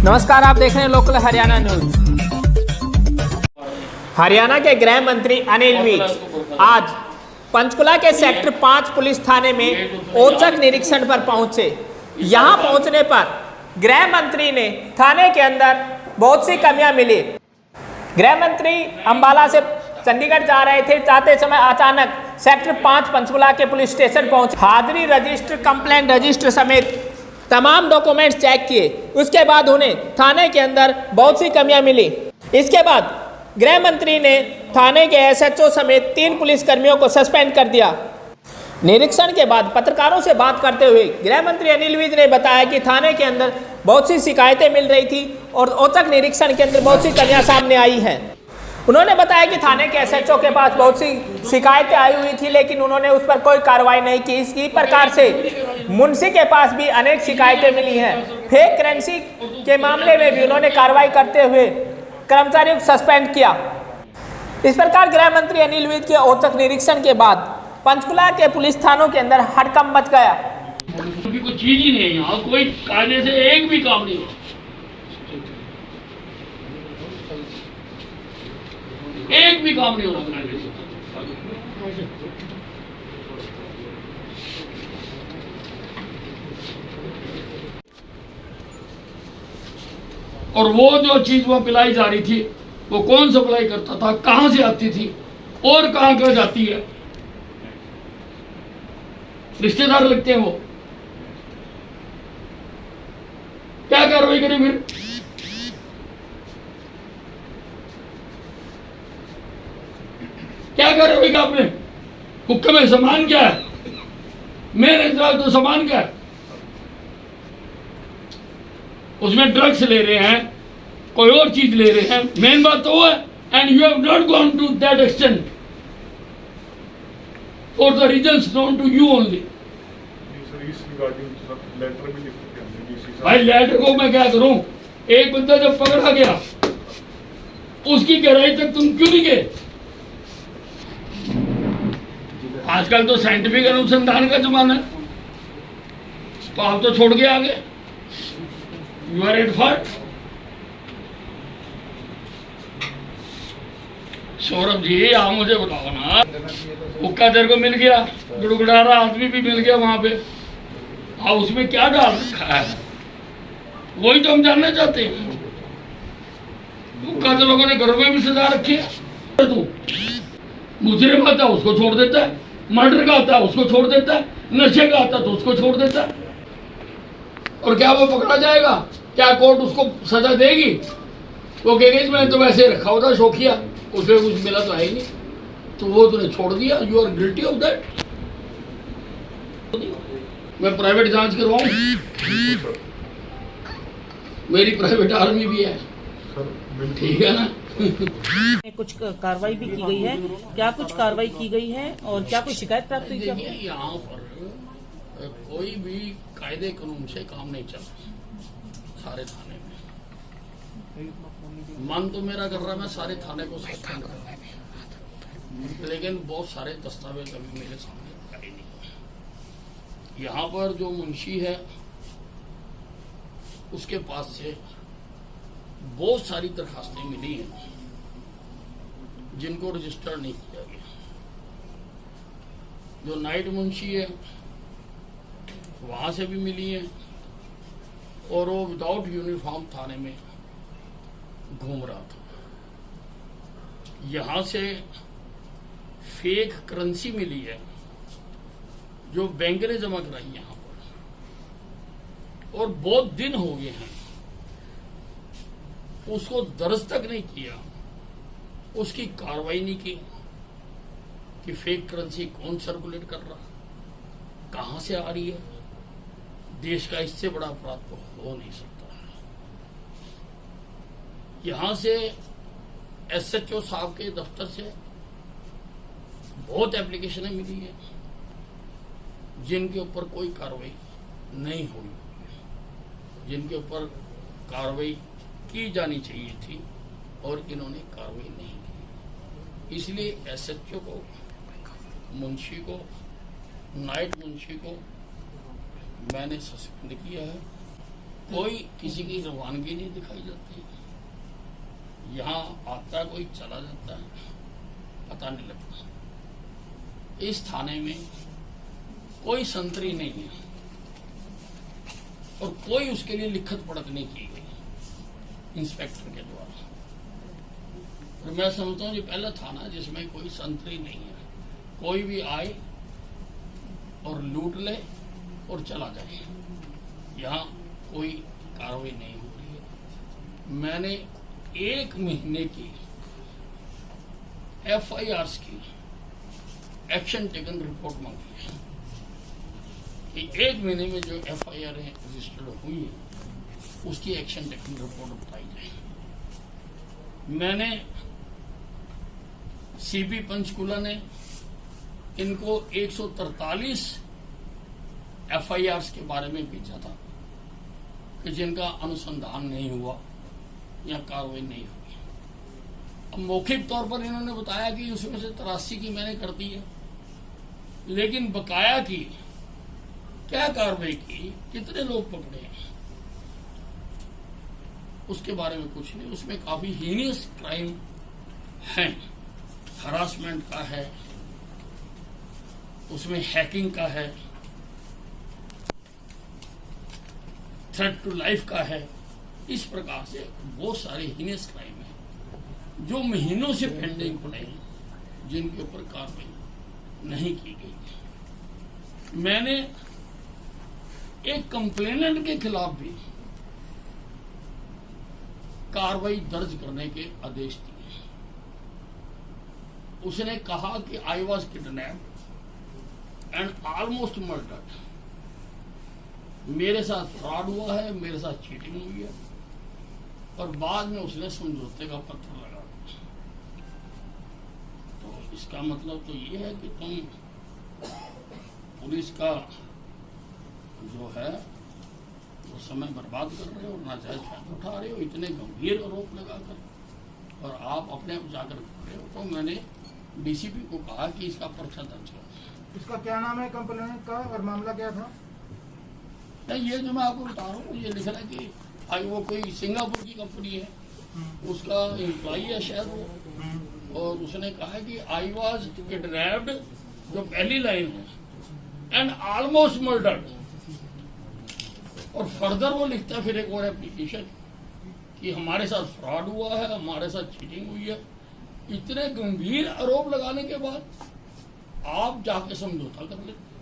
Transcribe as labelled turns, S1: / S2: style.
S1: नमस्कार, आप देख रहे हैं लोकल हरियाणा न्यूज। हरियाणा के गृह मंत्री अनिल विज आज पंचकुला के सेक्टर 5 पुलिस थाने में औचक निरीक्षण पर पहुंचे। यहां पहुंचने पर गृह मंत्री ने थाने के अंदर बहुत सी कमियां मिली। गृह मंत्री अंबाला से चंडीगढ़ जा रहे थे, जाते समय अचानक सेक्टर 5 पंचकुला के पुलिस स्टेशन पहुंचे। हाजिरी रजिस्टर, कंप्लेंट रजिस्टर समेत तमाम डॉक्यूमेंट्स चेक किए। उसके बाद उन्हें थाने के अंदर बहुत सी कमियां मिली। इसके बाद गृह मंत्री ने थाने के एसएचओ समेत 3 पुलिसकर्मियों को सस्पेंड कर दिया। निरीक्षण के बाद पत्रकारों से बात करते हुए गृह मंत्री अनिल विज ने बताया कि थाने के अंदर बहुत सी शिकायतें मिल रही थी और औचक निरीक्षण के अंदर बहुत सी कमियां सामने आई हैं। उन्होंने बताया कि थाने के एसएचओ के पास बहुत सी शिकायतें आई हुई थी, लेकिन उन्होंने उस पर कोई कार्रवाई नहीं की। इसी प्रकार से मुंशी के पास भी अनेक शिकायतें मिली हैं। फेक करेंसी के मामले में भी उन्होंने कार्रवाई करते हुए कर्मचारियों को सस्पेंड किया। इस प्रकार गृह मंत्री अनिल विज के औचक निरीक्षण के बाद पंचकुला के पुलिस थानों के अंदर हड़कंप मच गया।
S2: कोई चीज ही नहीं है यहाँ, कोई कायदे से एक भी काम नहीं हो, एक भी काम नहीं हो रहा कायदे से। और वो जो चीज वहां पिलाई जा रही थी, वो कौन सप्लाई करता था, कहां से आती थी और कहां क्यों जाती है, रिश्तेदार लगते हैं वो। क्या कार्रवाई करें फिर? क्या कार्रवाई का आपने? हुक्म है, सामान क्या है, मेरे खिलाफ तो सामान क्या है? उसमें ड्रग्स ले रहे हैं, कोई और चीज ले रहे हैं, मेन बात तो वो है। And you have not gone to that extent for the reasons known to you only. भाई लेटर को मैं क्या करूं? एक बंदा जब पकड़ा गया, उसकी गहराई तक तुम क्यों नहीं गए? आजकल तो साइंटिफिक अनुसंधान का जमाना है, तो आप तो छोड़ के आ गए। You are at fault. Saurabh ji, आप मुझे बताओ ना, हुक्का तेरे को मिल गया, गुड़गुड़ा रहा आदमी भी मिल गया वहां पे, आप उसमें क्या डाल रखा है? वही तो हम जानना चाहते हैं। हुक्का तो लोगों ने घरों में भी सजा रखी है। तू मुजरिम आता उसको छोड़ देता है, मर्डर का आता उसको छोड़ देता है, नशे का आता तो उसको छोड़ देता है। और क्या वो पकड़ा जाएगा? क्या कोर्ट उसको सजा देगी? वो कहेगी मैंने तो वैसे रखा होता शौकिया, उसमें कुछ मिला तो है ही नहीं, तो वो तूने छोड़ दिया। You are guilty of that. मैं प्राइवेट जांच करवाऊं? मेरी प्राइवेट आर्मी भी है, ठीक है ना?
S3: कुछ कार्रवाई भी की गई है, क्या कुछ कार्रवाई की गई है और क्या कोई शिकायत प्राप्त हुई है?
S2: यहाँ पर कोई भी कायदे कानून से काम नहीं चल रहा सारे थाने में। मन तो मेरा कर रहा मैं सारे थाने को सस्पेंड कर, लेकिन बहुत सारे दस्तावेज अभी मेरे सामने आए नहीं। यहाँ पर जो मुंशी है उसके पास से बहुत सारी दरखास्तें मिली हैं जिनको रजिस्टर नहीं किया गया। जो नाइट मुंशी है वहां से भी मिली है, और वो विदाउट यूनिफॉर्म थाने में घूम रहा था। यहां से फेक करेंसी मिली है जो बैंक ने जमा कराई यहां पर, और बहुत दिन हो गए हैं उसको दर्ज तक नहीं किया, उसकी कार्रवाई नहीं की कि फेक करेंसी कौन सर्कुलेट कर रहा, कहां से आ रही है। देश का इससे बड़ा अपराध तो हो नहीं सकता। यहां से एसएचओ साहब के दफ्तर से बहुत एप्लीकेशनें मिली है जिनके ऊपर कोई कार्रवाई नहीं हुई, जिनके ऊपर कार्रवाई की जानी चाहिए थी और इन्होंने कार्रवाई नहीं की। इसलिए एसएचओ को, मुंशी को, नाइट मुंशी को मैंने सस्पेंड किया है। कोई किसी की रवानगी नहीं दिखाई जाती। यहाँ आता कोई चला जाता है, पता नहीं लगता। इस थाने में कोई संतरी नहीं है और कोई उसके लिए लिखत पढ़त नहीं की गई इंस्पेक्टर के द्वारा। और मैं समझता हूँ ये पहला थाना जिसमें कोई संतरी नहीं है। कोई भी आए और लूट ले और चला जाए, यहाँ कोई कार्रवाई नहीं हो रही है। मैंने 1 महीने की FIRs की एक्शन टेकन रिपोर्ट मांगी है कि 1 महीने में जो FIR रजिस्टर्ड हुई है उसकी एक्शन टेकन रिपोर्ट बताई जाए। मैंने CP पंचकुला ने इनको 143 FIRs के बारे में भेजा था कि जिनका अनुसंधान नहीं हुआ या कार्रवाई नहीं हुई। अब मौखिक तौर पर इन्होंने बताया कि उसमें से 83 की मैंने कर दी है, लेकिन बकाया की क्या कार्रवाई की, कितने लोग पकड़े हैं, उसके बारे में कुछ नहीं। उसमें काफी हीनियस क्राइम है, हरासमेंट का है, उसमें हैकिंग का है, थ्रेट टू लाइफ का है। इस प्रकार से बहुत सारे हीनियस क्राइम है जो महीनों से पेंडिंग पड़े हैं, जिनके ऊपर कार्रवाई नहीं की गई। मैंने एक कंप्लेनेंट के खिलाफ भी कार्रवाई दर्ज करने के आदेश दिए। उसने कहा कि I was kidnapped and almost murdered. मेरे साथ फ्रॉड हुआ है, मेरे साथ चीटिंग हुई है, और बाद में उसने समझौते का पत्र लगा दिया। तो इसका मतलब तो ये है कि तुम पुलिस का जो है वो समय बर्बाद कर रहे हो और नाजायज फायदा उठा रहे हो, इतने गंभीर आरोप लगाकर, और आप अपने आप जाकर कर रहे हो। तो मैंने DCP को कहा कि इसका पर्चा दर्ज करो।
S4: इसका क्या नाम है कंप्लेंट का और मामला क्या था?
S2: नहीं, ये जो मैं आपको बता रहा हूँ, ये लिख रहा है कि आज वो कोई सिंगापुर की कंपनी है, उसका एम्प्लॉई है शायद वो, और उसने कहा है कि आई वॉज किडनैप्ड, जो पहली लाइन है, एंड ऑलमोस्ट मर्डर्ड। और फर्दर वो लिखता है फिर एक और एप्लीकेशन कि हमारे साथ फ्रॉड हुआ है, हमारे साथ चीटिंग हुई है। इतने गंभीर आरोप लगाने के बाद आप जाके समझौता कर लेते।